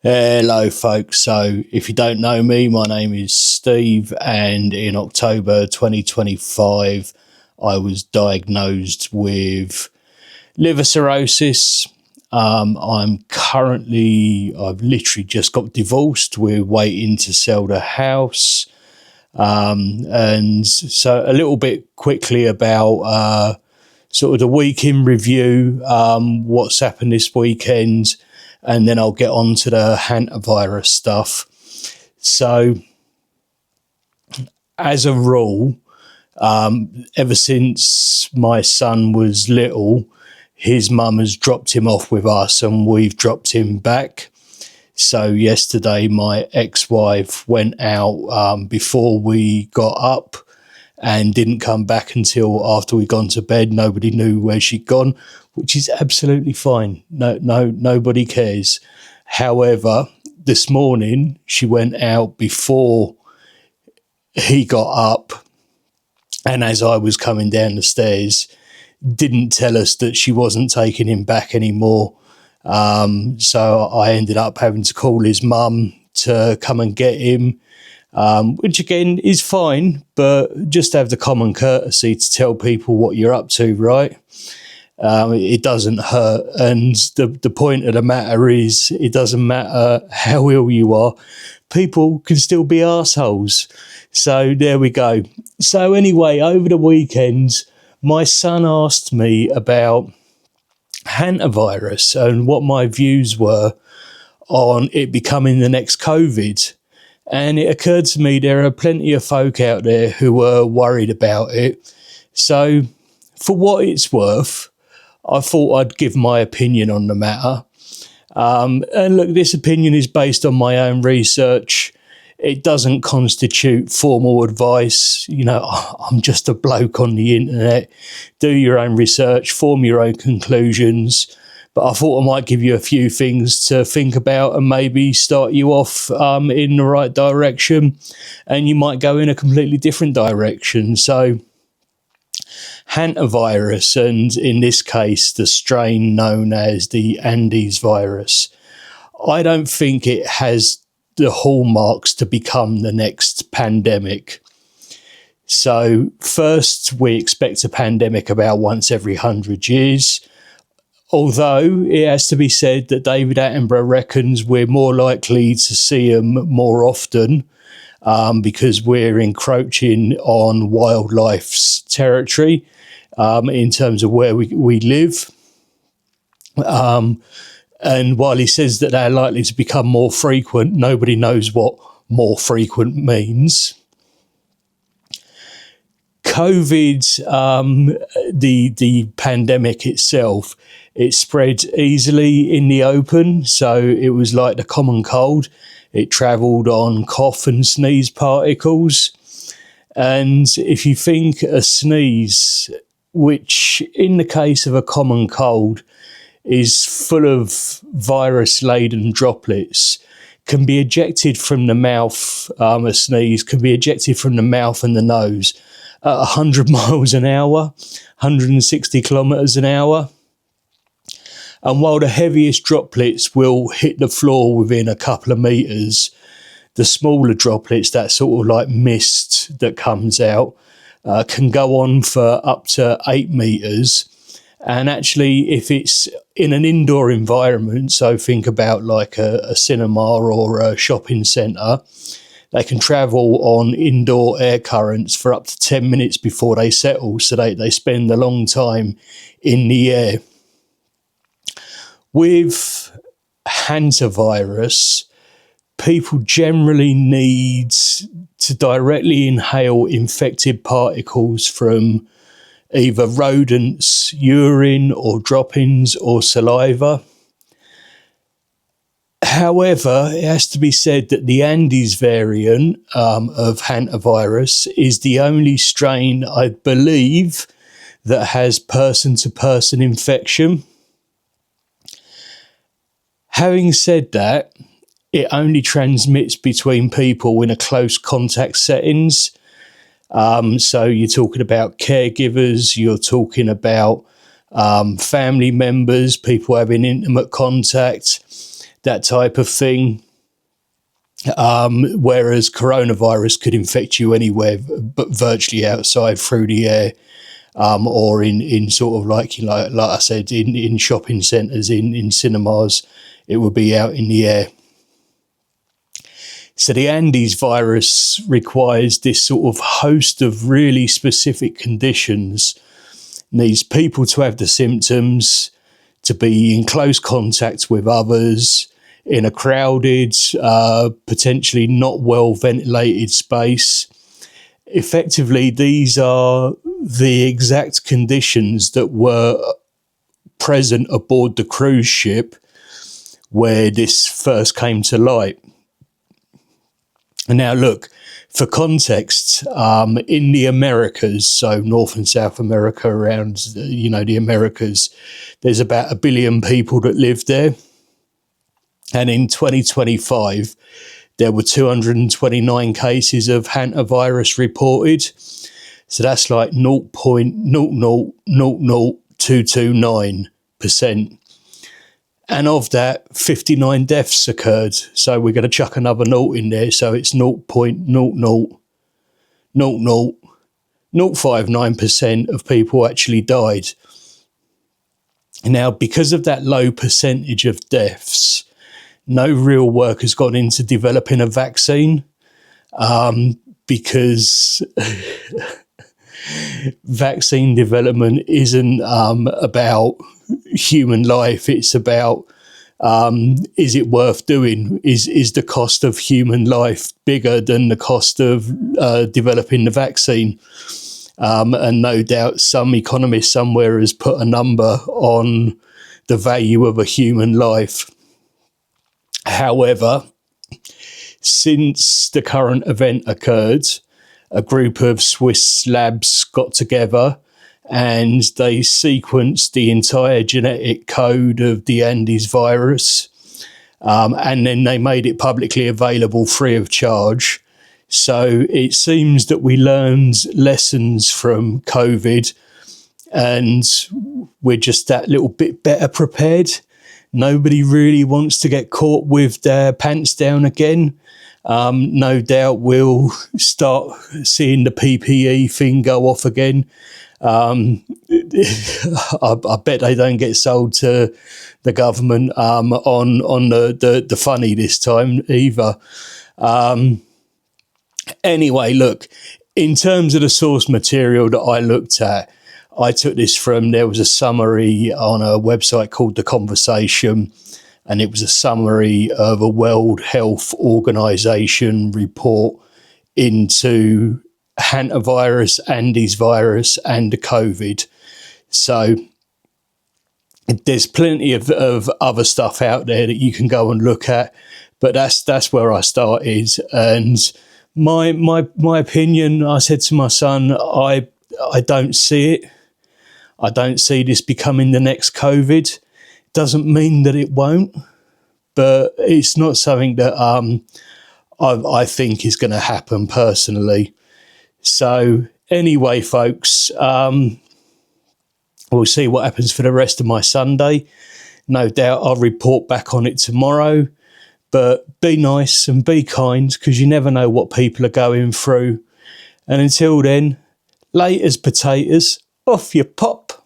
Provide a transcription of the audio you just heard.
Hello, folks. So, if you don't know me, my name is Steve, and in October 2025, I was diagnosed with liver cirrhosis. I've literally just got divorced. We're waiting to sell the house. And so, a little bit quickly about sort of the week in review, what's happened this weekend, and then I'll get on to the Hantavirus stuff. So, as a rule, ever since my son was little, his mum has dropped him off with us and we've dropped him back. So yesterday, my ex-wife went out before we got up and didn't come back until after we'd gone to bed. Nobody knew where she'd gone, which is absolutely fine. Nobody cares. However, this morning she went out before he got up, and as I was coming down the stairs, didn't tell us that she wasn't taking him back anymore. So I ended up having to call his mum to come and get him. Which again is fine, but just have the common courtesy to tell people what you're up to, right? It doesn't hurt. And the point of the matter is, it doesn't matter how ill you are, people can still be arseholes. So there we go. So anyway, over the weekend, my son asked me about Hantavirus and what my views were on it becoming the next COVID. And it occurred to me there are plenty of folk out there who were worried about it. So for what it's worth, I thought I'd give my opinion on the matter. And look, this opinion is based on my own research. It doesn't constitute formal advice. You know, I'm just a bloke on the internet. Do your own research, form your own conclusions. But I thought I might give you a few things to think about and maybe start you off in the right direction, and you might go in a completely different direction. So, Hantavirus, and in this case, the strain known as the Andes virus, I don't think it has the hallmarks to become the next pandemic. So, first, we expect a pandemic about once every 100 years. Although it has to be said that David Attenborough reckons we're more likely to see them more often because we're encroaching on wildlife's territory in terms of where we live. And while he says that they're likely to become more frequent, nobody knows what more frequent means. COVID, the pandemic itself, it spread easily in the open, so it was like the common cold. It travelled on cough and sneeze particles. And if you think a sneeze, which in the case of a common cold is full of virus-laden droplets, can be ejected from the mouth, a sneeze can be ejected from the mouth and the nose at 100 miles an hour, 160 kilometres an hour. And while the heaviest droplets will hit the floor within a couple of metres, the smaller droplets, that sort of like mist that comes out, can go on for up to 8 metres. And actually, if it's in an indoor environment, so think about like a cinema or a shopping centre, they can travel on indoor air currents for up to 10 minutes before they settle, so they spend a long time in the air. With Hantavirus, people generally need to directly inhale infected particles from either rodents' urine or droppings or saliva. However, it has to be said that the Andes variant of Hantavirus is the only strain, I believe, that has person-to-person infection. Having said that, it only transmits between people in a close contact settings. So you're talking about caregivers, you're talking about family members, people having intimate contact. that type of thing. Whereas coronavirus could infect you anywhere, but virtually outside through the air, or in sort of like I said, in shopping centres, in cinemas, it would be out in the air. So the Andes virus requires this sort of host of really specific conditions. Needs people to have the symptoms, to be in close contact with others, in a crowded, potentially not well ventilated space. Effectively, these are the exact conditions that were present aboard the cruise ship where this first came to light. And now look, for context, in the Americas, so North and South America, around, the Americas, there's about 1 billion people that live there. And in 2025, there were 229 cases of hantavirus reported. So that's like 0.0000229%. And of that, 59 deaths occurred. So we're going to chuck another naught in there. So it's 0.0000059% of people actually died. Now, because of that low percentage of deaths, no real work has gone into developing a vaccine, because vaccine development isn't about human life. It's about, is it worth doing? Is the cost of human life bigger than the cost of developing the vaccine? And no doubt some economist somewhere has put a number on the value of a human life. However, since the current event occurred, a group of Swiss labs got together and they sequenced the entire genetic code of the Andes virus, and then they made it publicly available free of charge. So it seems that we learned lessons from COVID and we're just that little bit better prepared. Nobody really wants to get caught with their pants down again. No doubt we'll start seeing the PPE thing go off again. I bet they don't get sold to the government on the funny this time either. Anyway, look, in terms of the source material that I looked at, I took this from, there was a summary on a website called The Conversation, and it was a summary of a World Health Organization report into hantavirus, Andes virus, and the COVID. So there's plenty of other stuff out there that you can go and look at, but that's where I started. And my opinion, I said to my son, I don't see it. I don't see this becoming the next COVID. Doesn't mean that it won't, but it's not something that I think is going to happen personally. So anyway, folks, we'll see what happens for the rest of my Sunday. No doubt I'll report back on it tomorrow, but be nice and be kind, because you never know what people are going through. And until then, laters potatoes, off you pop.